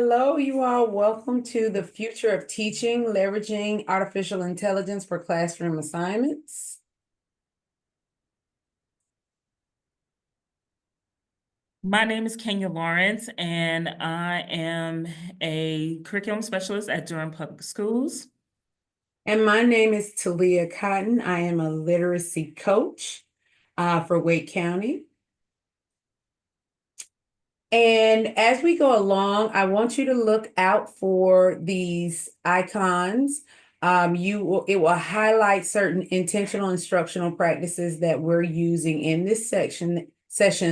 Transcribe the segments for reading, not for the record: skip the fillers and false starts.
Hello, you all. Welcome to the Future of Teaching, Leveraging Artificial Intelligence for Classroom Assignments. My name is Kenya Lawrence, and I am a curriculum specialist at Durham Public Schools. And my name is Talia Cotton. I am a literacy coach for Wake County. And as we go along, I want you to look out for these icons. It will highlight certain intentional instructional practices that we're using in this session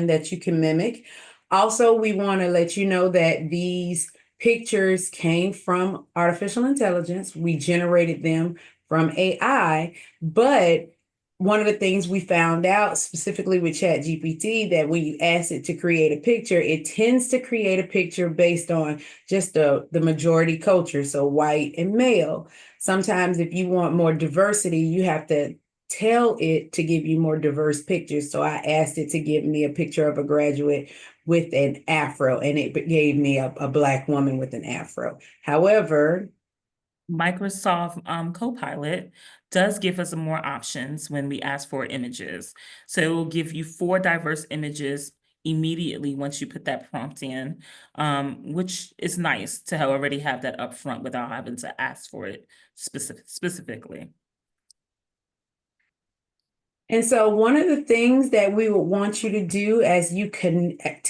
that you can mimic. Also, we want to let you know that these pictures came from artificial intelligence. We generated them from AI, but one of the things we found out specifically with ChatGPT that when you ask it to create a picture, it tends to create a picture based on just the majority culture, so white and male. Sometimes if you want more diversity, you have to tell it to give you more diverse pictures. So I asked it to give me a picture of a graduate with an afro, and it gave me a Black woman with an afro. However, Microsoft Copilot does give us more options when we ask for images. So it will give you 4 diverse images immediately once you put that prompt in, which is nice to already have that up front without having to ask for it specifically. and so one of the things that we would want you to do as you connect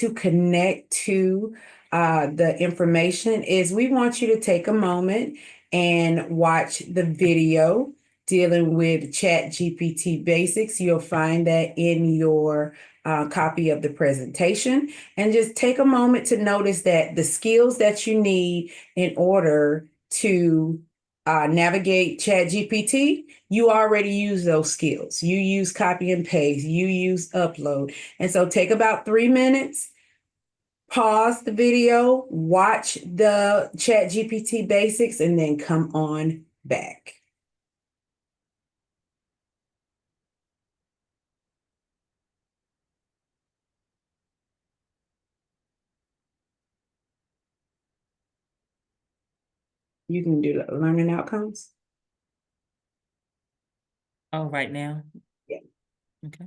to the information is we want you to take a moment and watch the video dealing with Chat GPT basics. You'll find that in your copy of the presentation. And just take a moment to notice that the skills that you need in order to navigate Chat GPT, you already use those skills. You use copy and paste, you use upload. And so take about 3 minutes, pause the video, watch the Chat GPT basics, and then come on back. You can do the learning outcomes. Oh, right now? Yeah. Okay.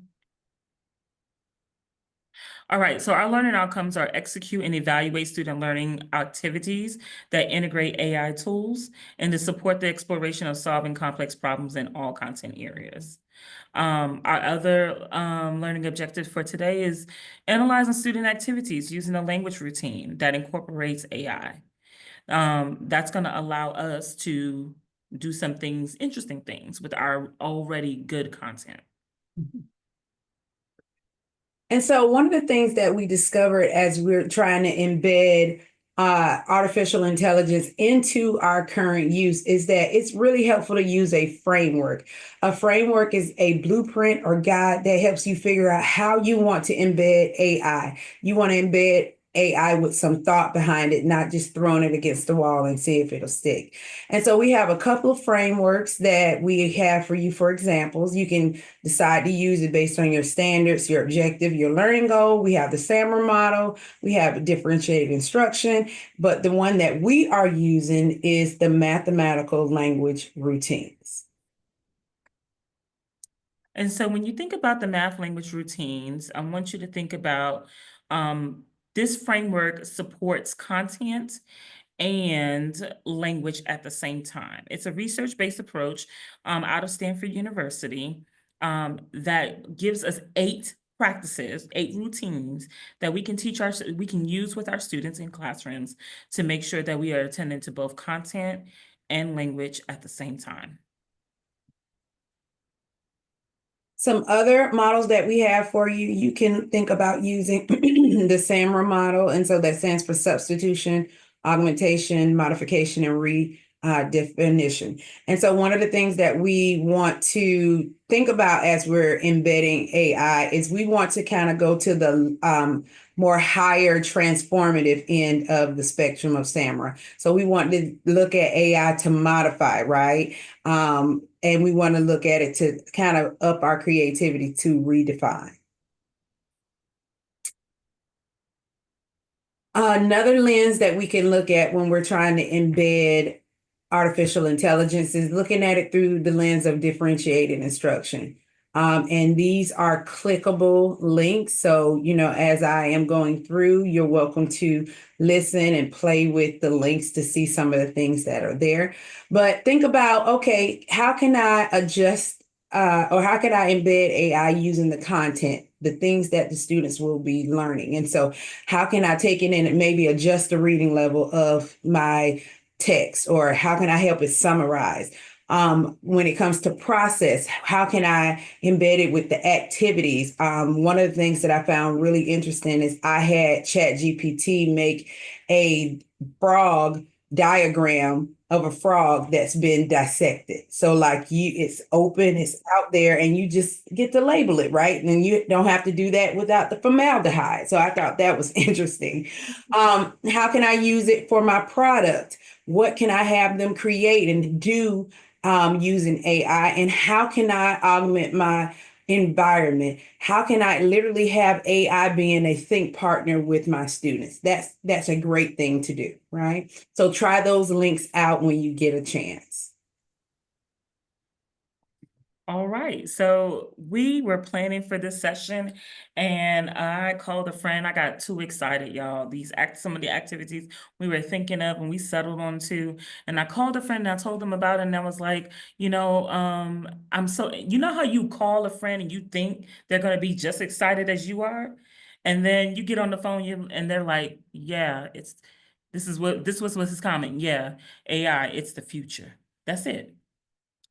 All right, so our learning outcomes are execute and evaluate student learning activities that integrate AI tools and to support the exploration of solving complex problems in all content areas. Our other learning objective for today is analyzing student activities using a language routine that incorporates AI. That's going to allow us to do some things, interesting things with our already good content. Mhm. And so one of the things that we discovered as we're trying to embed artificial intelligence into our current use is that it's really helpful to use a framework. A framework is a blueprint or guide that helps you figure out how you want to embed AI. You want to embed AI with some thought behind it, not just throwing it against the wall and see if it'll stick. And so we have a couple of frameworks that we have for you for examples. You can decide to use it based on your standards, your objective, your learning goal. We have the SAMR model, we have differentiated instruction, but the one that we are using is the mathematical language routines. And so when you think about the math language routines, I want you to think about this framework supports content and language at the same time. It's a research-based approach out of Stanford University that gives us 8 practices, 8 routines that we can use with our students in classrooms to make sure that we are attending to both content and language at the same time. Some other models that we have for you, you can think about using the SAMR model. And so that stands for substitution, augmentation, modification, and redefinition. And so one of the things that we want to think about as we're embedding AI is we want to kind of go to the more higher transformative end of the spectrum of SAMR. So we want to look at AI to modify, right? And we want to look at it to kind of up our creativity to redefine. Another lens that we can look at when we're trying to embed artificial intelligence is looking at it through the lens of differentiated instruction. And these are clickable links. So, as I am going through, you're welcome to listen and play with the links to see some of the things that are there. But think about, okay, how can I adjust or how can I embed AI using the content, the things that the students will be learning? And so, how can I take it in and maybe adjust the reading level of my text, or how can I help it summarize? When it comes to process, how can I embed it with the activities? One of the things that I found really interesting is I had ChatGPT make a frog diagram of a frog that's been dissected. So like it's open, it's out there, and you just get to label it, right? And you don't have to do that without the formaldehyde. So I thought that was interesting. How can I use it for my product? What can I have them create and do using AI? And how can I augment my environment? How can I literally have AI being a think partner with my students? That's a great thing to do, right? So try those links out when you get a chance. All right, so we were planning for this session and I called a friend. I got too excited, y'all. Some of the activities we were thinking of and we settled on to. And I called a friend and I told them about it and I was like, you know how you call a friend and you think they're gonna be just excited as you are? And then you get on the phone and they're like, yeah, this was his comment. Yeah, AI, it's the future. That's it.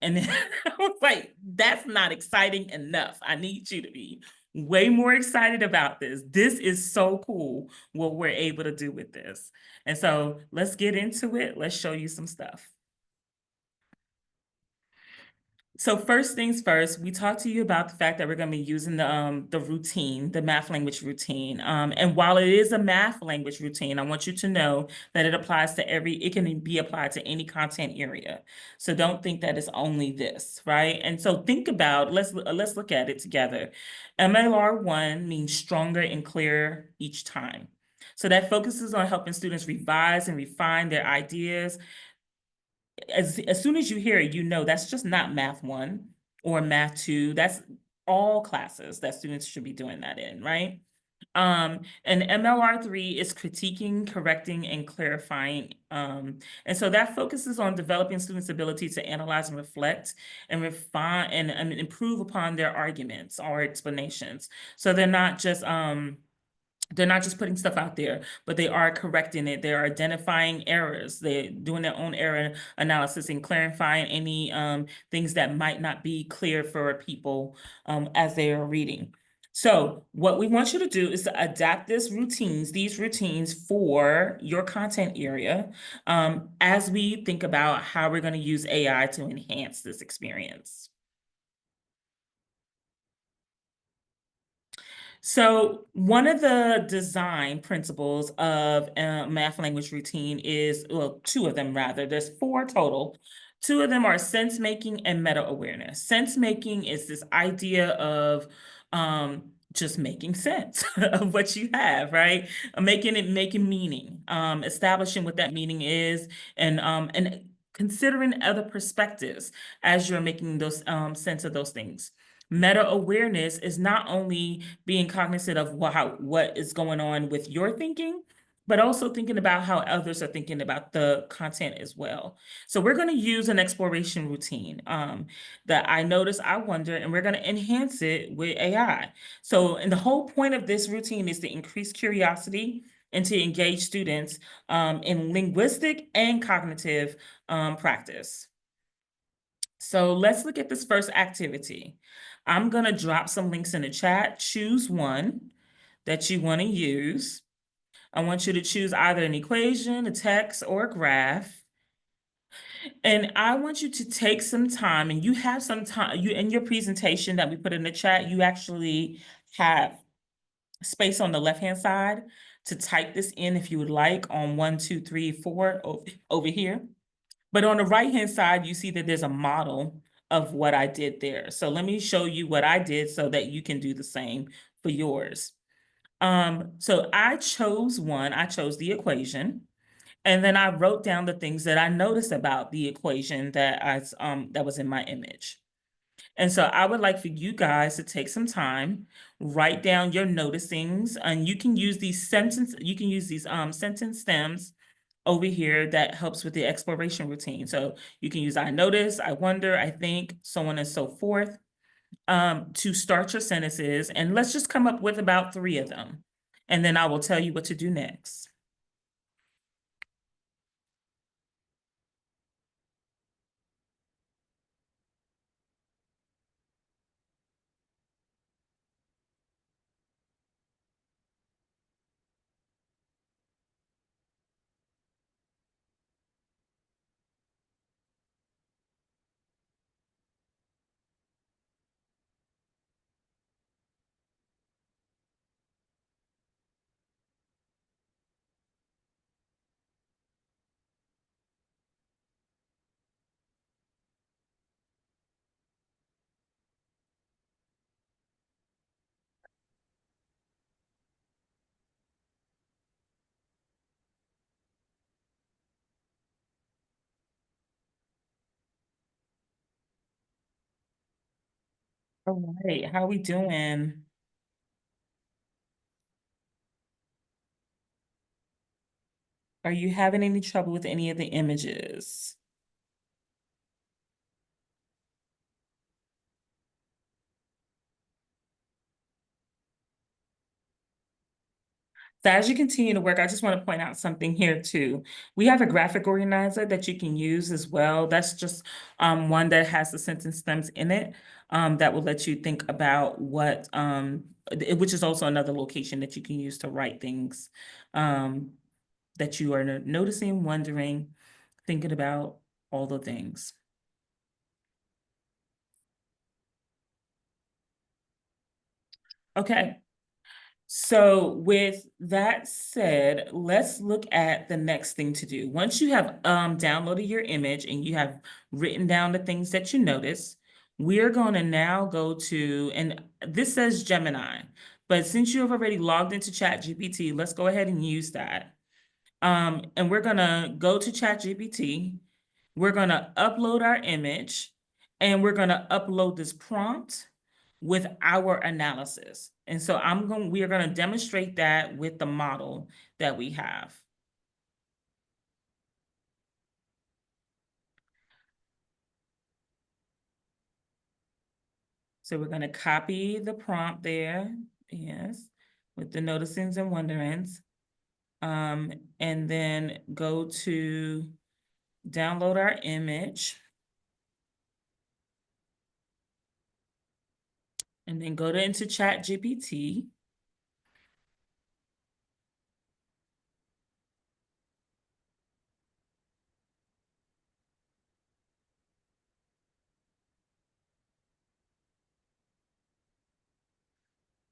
And then I was like, that's not exciting enough. I need you to be way more excited about this. This is so cool what we're able to do with this. And so let's get into it. Let's show you some stuff. So first things first, we talked to you about the fact that we're going to be using the routine, the math language routine. And while it is a math language routine, I want you to know that it applies to it can be applied to any content area. So don't think that it's only this, right? And so think about, let's look at it together. MLR1 means stronger and clearer each time. So that focuses on helping students revise and refine their ideas. As soon as you hear it, you know that's just not math 1 or math 2. That's all classes that students should be doing that in, right? And MLR3 is critiquing, correcting, and clarifying. And so that focuses on developing students' ability to analyze and reflect and refine and improve upon their arguments or explanations. So they're not just putting stuff out there, but they are correcting it. They're identifying errors. They're doing their own error analysis and clarifying any things that might not be clear for people as they are reading. So what we want you to do is to adapt these routines for your content area as we think about how we're going to use AI to enhance this experience. So one of the design principles of a math language routine is, well, two of them rather, there's four total. Two of them are sense making and meta awareness. Sense making is this idea of just making sense of what you have, right? Making meaning, establishing what that meaning is, and considering other perspectives as you're making those sense of those things. Meta awareness is not only being cognizant of what is going on with your thinking, but also thinking about how others are thinking about the content as well. So we're going to use an exploration routine that I notice, I wonder, and we're going to enhance it with AI. So, and the whole point of this routine is to increase curiosity and to engage students in linguistic and cognitive practice. So let's look at this first activity. I'm going to drop some links in the chat. Choose one that you want to use. I want you to choose either an equation, a text, or a graph. And I want you to take some time, and you have some time, in your presentation that we put in the chat, you actually have space on the left-hand side to type this in if you would like on 1, 2, 3, 4 over here. But on the right-hand side, you see that there's a model of what I did there. So let me show you what I did so that you can do the same for yours. So I chose one, I chose the equation. And then I wrote down the things that I noticed about the equation that was in my image. And so I would like for you guys to take some time, write down your noticings, and you can use these sentence stems over here that helps with the exploration routine. So you can use I notice, I wonder, I think, so on and so forth, to start your sentences. And let's just come up with about 3 of them. And then I will tell you what to do next. All right, how are we doing? Are you having any trouble with any of the images? So as you continue to work, I just want to point out something here too. We have a graphic organizer that you can use as well. That's just one that has the sentence stems in it that will let you think about which is also another location that you can use to write things that you are noticing, wondering, thinking about all the things. Okay. So with that said, let's look at the next thing to do. Once you have downloaded your image and you have written down the things that you notice, we're going to now go to, and this says Gemini, but since you have already logged into ChatGPT, let's go ahead and use that. And we're going to go to ChatGPT. We're going to upload our image and we're going to upload this prompt with our analysis. And so we are going to demonstrate that with the model that we have. So we're going to copy the prompt there, yes, with the noticings and wonderings. And then go to download our image. And then go into ChatGPT.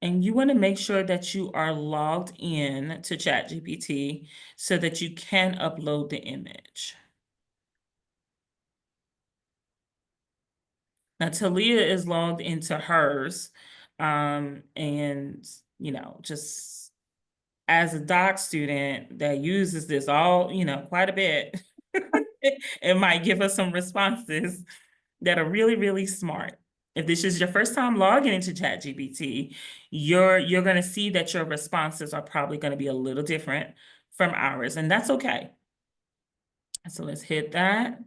And you want to make sure that you are logged in to ChatGPT so that you can upload the image. Now, Talia is logged into hers. And, just as a doc student that uses this quite a bit, it might give us some responses that are really, really smart. If this is your first time logging into ChatGPT, you're going to see that your responses are probably going to be a little different from ours, and that's okay. So let's hit that.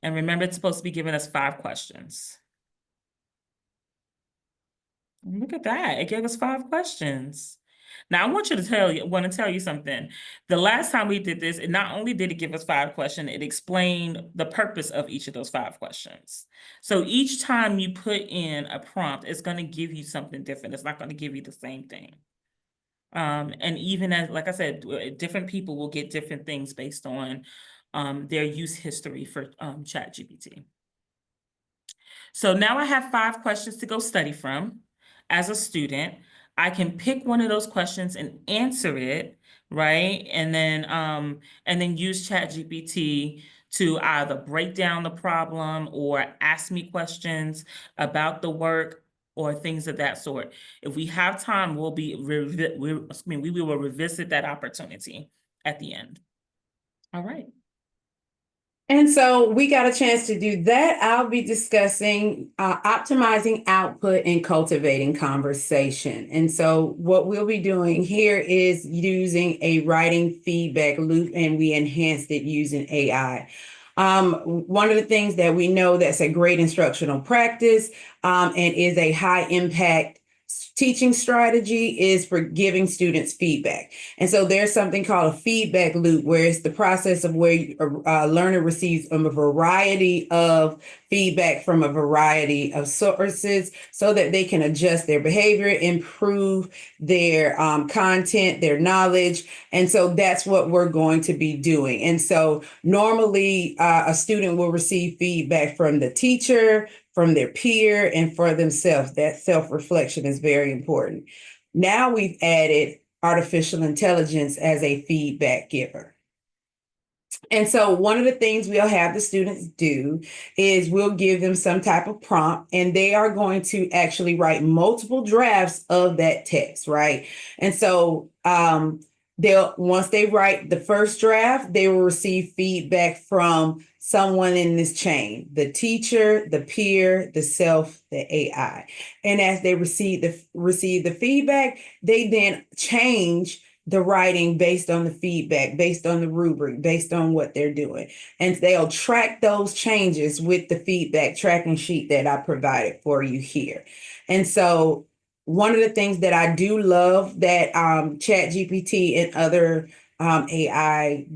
And remember, it's supposed to be giving us 5 questions. Look at that. It gave us 5 questions. Now, I want to tell you something. The last time we did this, it not only did it give us 5 questions, it explained the purpose of each of those 5 questions. So each time you put in a prompt, it's going to give you something different. It's not going to give you the same thing. And even like I said, different people will get different things based on their use history for ChatGPT. So now I have 5 questions to go study from as a student. I can pick one of those questions and answer it, right? And then use ChatGPT to either break down the problem or ask me questions about the work. or things of that sort. If we have time, we will revisit that opportunity at the end. All right. And so we got a chance to do that. I'll be discussing optimizing output and cultivating conversation. And so what we'll be doing here is using a writing feedback loop, and we enhanced it using AI. One of the things that we know that's a great instructional practice and is a high impact teaching strategy is for giving students feedback. And so there's something called a feedback loop, where it's the process of where a learner receives a variety of feedback from a variety of sources so that they can adjust their behavior, improve their content, their knowledge. And so that's what we're going to be doing. And so normally a student will receive feedback from the teacher, from their peer, and for themselves. That self-reflection is very important. Now we've added artificial intelligence as a feedback giver. And so one of the things we'll have the students do is we'll give them some type of prompt, and they are going to actually write multiple drafts of that text, right? And so once they write the first draft, they will receive feedback from someone in this chain: the teacher, the peer, the self, the AI. And as they receive the feedback, they then change the writing based on the feedback, based on the rubric, based on what they're doing. And they'll track those changes with the feedback tracking sheet that I provided for you here. And so one of the things that I do love that ChatGPT and other AI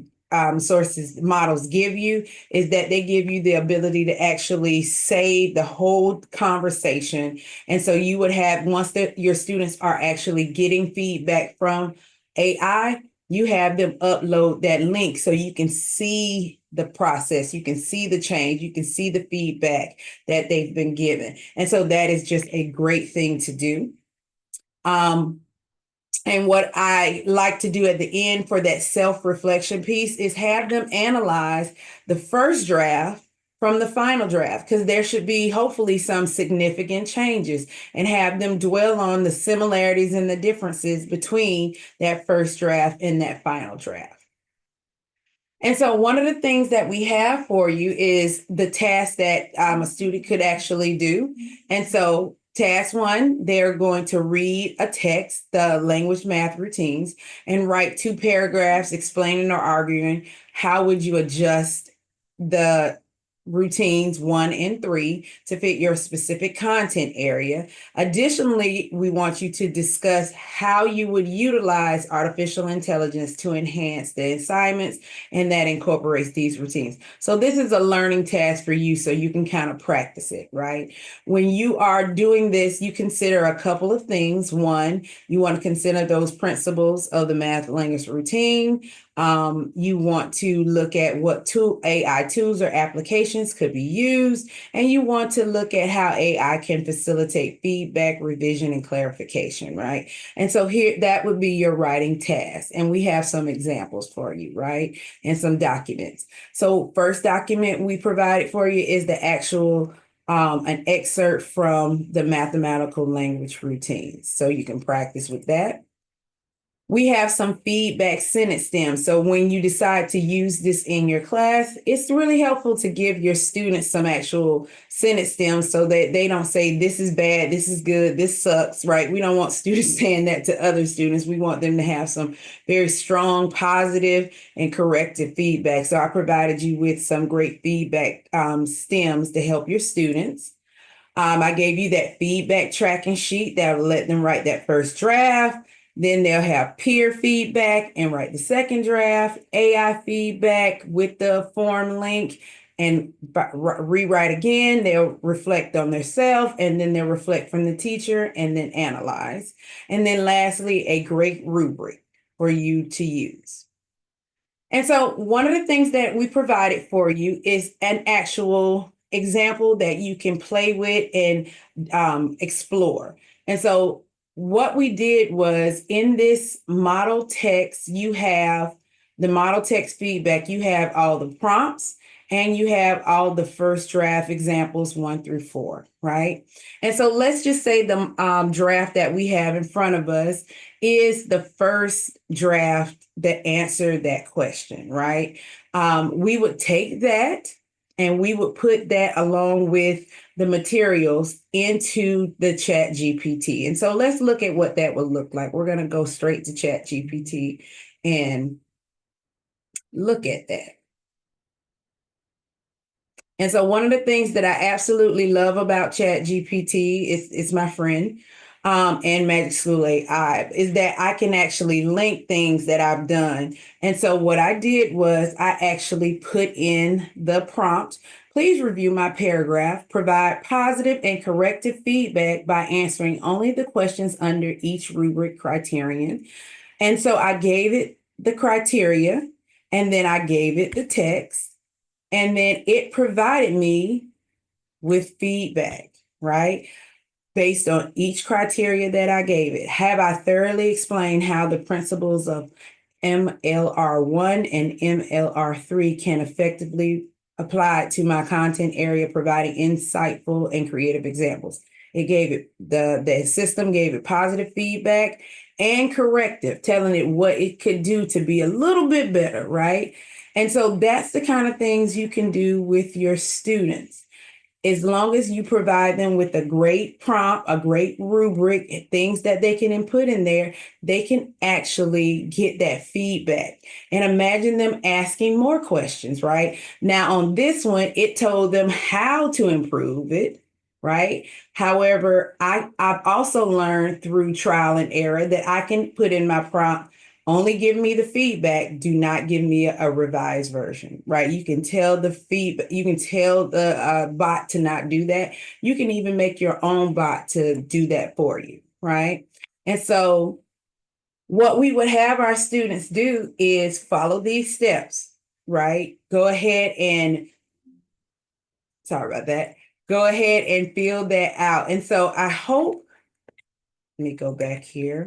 sources, models give you, is that they give you the ability to actually save the whole conversation. And so you would have, once your students are actually getting feedback from AI, you have them upload that link so you can see the process, you can see the change, you can see the feedback that they've been given. And so that is just a great thing to do. And what I like to do at the end for that self-reflection piece is have them analyze the first draft from the final draft, because there should be hopefully some significant changes, and have them dwell on the similarities and the differences between that first draft and that final draft. And so one of the things that we have for you is the task that a student could actually do. And so task one, they're going to read a text, the language math routines, and write 2 paragraphs explaining or arguing how would you adjust the routines 1 and 3 to fit your specific content area. Additionally, we want you to discuss how you would utilize artificial intelligence to enhance the assignments, and that incorporates these routines. So this is a learning task for you so you can kind of practice it, right? When you are doing this, you consider a couple of things. One, you want to consider those principles of the math language routine. You want to look at what AI tools or applications could be used, and you want to look at how AI can facilitate feedback, revision, and clarification, right? And so here, that would be your writing task. And we have some examples for you, right? And some documents. So first document we provided for you is the actual an excerpt from the mathematical language routines. So you can practice with that. We have some feedback sentence stems. So when you decide to use this in your class, it's really helpful to give your students some actual sentence stems so that they don't say, this is bad, this is good, this sucks, right? We don't want students saying that to other students. We want them to have some very strong, positive, and corrective feedback. So I provided you with some great feedback stems to help your students. I gave you that feedback tracking sheet that will let them write that first draft. Then they'll have peer feedback and write the second draft, AI feedback with the form link, and rewrite again. They'll reflect on themselves, and then they'll reflect from the teacher, and then analyze. And then lastly, a great rubric for you to use. And so one of the things that we provided for you is an actual example that you can play with and explore. And so what we did was, in this model text, you have the model text feedback, you have all the prompts and you have all the first draft examples 1 through 4, right? And so let's just say the draft that we have in front of us is the first draft that answered that question, right? We would take that and we would put that along with the materials into the chat GPT. And so let's look at what that would look like. We're going to go straight to chat GPT and look at that. And so one of the things that I absolutely love about chat GPT is it's my friend and Magic School AI is that I can actually link things that I've done. And so what I did was I actually put in the prompt. Please review my paragraph, provide positive and corrective feedback by answering only the questions under each rubric criterion. And so I gave it the criteria and then I gave it the text. And then it provided me with feedback, right? Based on each criteria that I gave it. Have I thoroughly explained how the principles of MLR1 and MLR3 can effectively apply to my content area, providing insightful and creative examples? It gave it, the system gave it positive feedback and corrective, telling it what it could do to be a little bit better, right? And so that's the kind of things you can do with your students. As long as you provide them with a great prompt, a great rubric, things that they can input in there, they can actually get that feedback. And imagine them asking more questions, right? Now, on this one, it told them how to improve it, right? However, I've also learned through trial and error that I can put in my prompt, only give me the feedback, do not give me a revised version, right? You can tell the feedback, you can tell the bot to not do that. You can even make your own bot to do that for you, right? And so what we would have our students do is follow these steps, right? Go ahead and, sorry about that, go ahead and fill that out. And so I hope, let me go back here.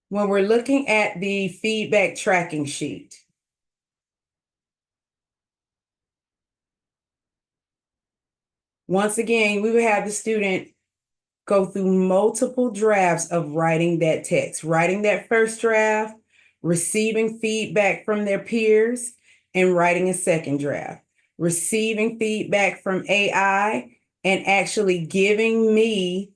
When we're looking at the feedback tracking sheet, once again, we would have the student go through multiple drafts of writing that text, writing that first draft, receiving feedback from their peers, and writing a second draft, receiving feedback from AI, and actually giving me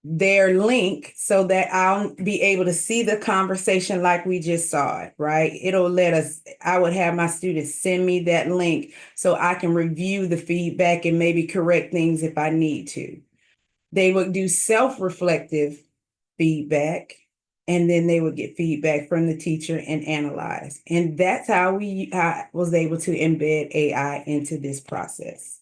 their link so that I'll be able to see the conversation like we just saw it, right? It'll let us, I would have my students send me that link so I can review the feedback and maybe correct things if I need to. They would do self-reflective feedback, and then they would get feedback from the teacher and analyze. And that's how I was able to embed AI into this process.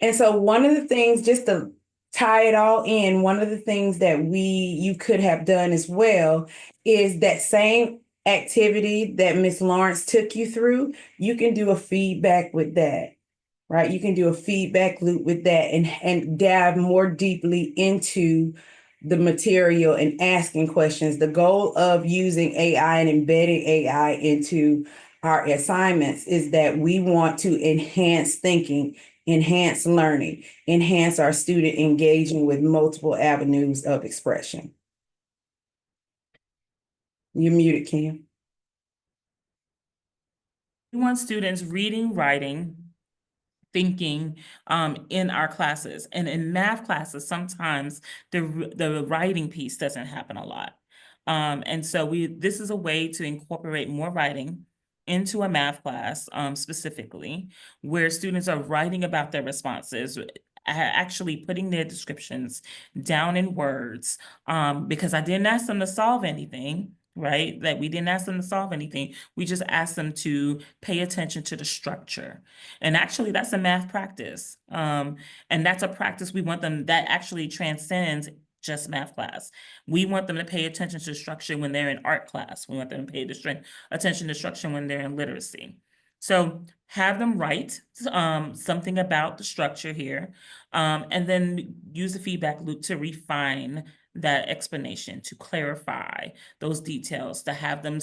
And so one of the things, just to tie it all in, one of the things that you could have done as well is that same activity that Miss Lawrence took you through, you can do a feedback with that, right? You can do a feedback loop with that and dive more deeply into the material and asking questions. The goal of using AI and embedding AI into our assignments is that we want to enhance thinking, enhance learning, enhance our student engaging with multiple avenues of expression. You're muted, Kim. We want students reading, writing, thinking in our classes. And in math classes, sometimes the writing piece doesn't happen a lot. And so this is a way to incorporate more writing into a math class specifically, where students are writing about their responses, actually putting their descriptions down in words, because I didn't ask them to solve anything, right? That we didn't ask them to solve anything. We just asked them to pay attention to the structure. And actually, that's a math practice. And that's a practice we want them that actually transcends just math class. We want them to pay attention to structure when they're in art class. We want them to pay attention to structure when they're in literacy. So have them write something about the structure here, and then use the feedback loop to refine that explanation, to clarify those details, to have them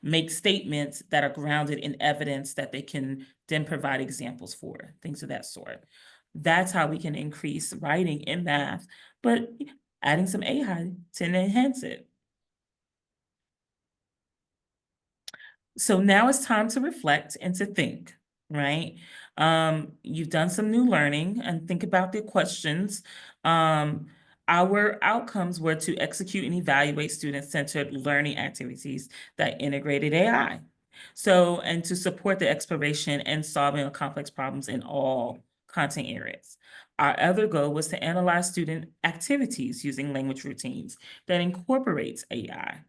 make statements that are grounded in evidence that they can then provide examples for, things of that sort. That's how we can increase writing in math, but adding some AI to enhance it. So now it's time to reflect and to think, right? You've done some new learning and think about the questions. Our outcomes were to execute and evaluate student-centered learning activities that integrated AI. So, and to support the exploration and solving of complex problems in all content areas. Our other goal was to analyze student activities using language routines that incorporates AI.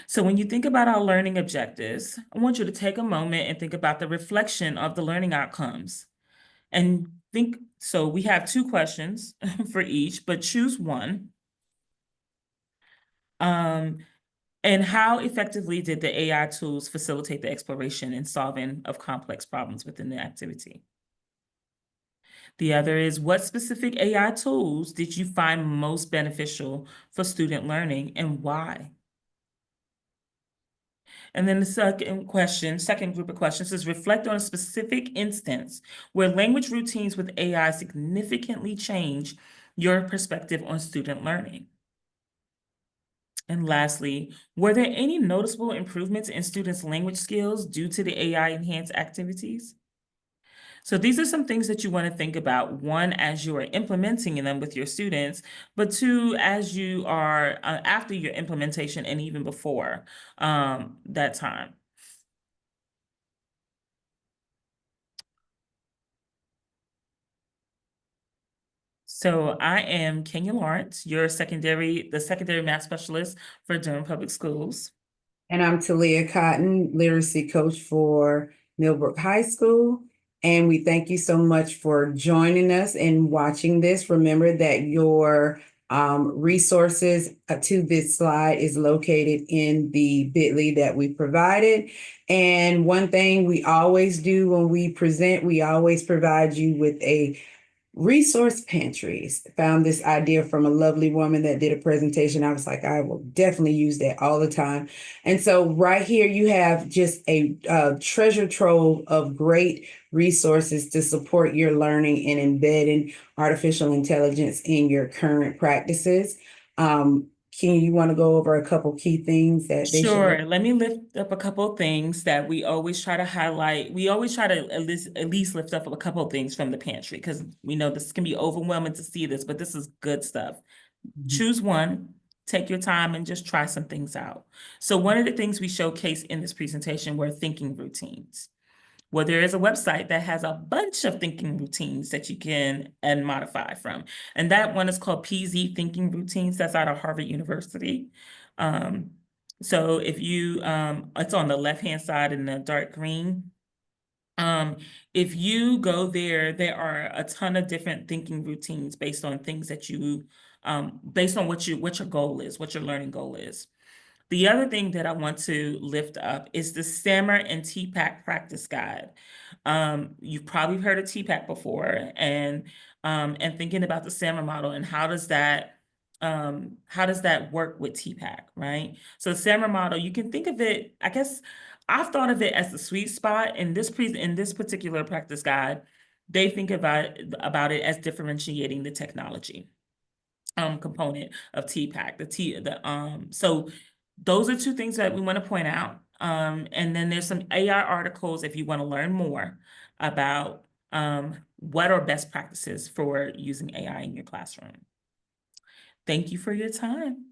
So when you think about our learning objectives, I want you to take a moment and think about the reflection of the learning outcomes. And think, so we have 2 questions for each, but choose one. And how effectively did the AI tools facilitate the exploration and solving of complex problems within the activity? The other is, what specific AI tools did you find most beneficial for student learning and why? And then the second group of questions is, reflect on a specific instance where language routines with AI significantly change your perspective on student learning. And lastly, were there any noticeable improvements in students' language skills due to the AI enhanced activities? So these are some things that you want to think about. One, as you are implementing them with your students, but two, as you are after your implementation and even before that time. So I am Kenya Lawrence, the secondary math specialist for Durham Public Schools. And I'm Talia Cotton, literacy coach for Millbrook High School. And we thank you so much for joining us and watching this. Remember that your resources to this slide is located in the bit.ly that we provided. And one thing we always do when we present, we always provide you with a resource pantries. Found this idea from a lovely woman that did a presentation. I was like, I will definitely use that all the time. And so right here, you have just a treasure trove of great resources to support your learning and embedding artificial intelligence in your current practices. You want to go over a couple key things that they should? Sure. Let me lift up a couple of things that we always try to highlight. We always try to at least lift up a couple of things from the pantry, because we know this can be overwhelming to see this, but this is good stuff. Choose one, take your time, and just try some things out. So one of the things we showcase in this presentation were thinking routines. Well, there is a website that has a bunch of thinking routines that you can and modify from. And that one is called PZ Thinking Routines. That's out of Harvard University. So if you, it's on the left-hand side in the dark green. If you go there, there are a ton of different thinking routines based on things that you, based on what your goal is, what your learning goal is. The other thing that I want to lift up is the SAMR and TPAC practice guide. You've probably heard of TPAC before, and thinking about the SAMR model and how does that work with TPAC, right? So the SAMR model, you can think of it, I guess I've thought of it as the sweet spot in this particular practice guide. They think about it as differentiating the technology component of TPAC. So those are 2 things that we want to point out. And then there's some AI articles if you want to learn more about what are best practices for using AI in your classroom. Thank you for your time.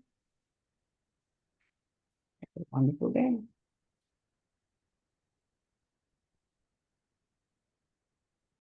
Wonderful day.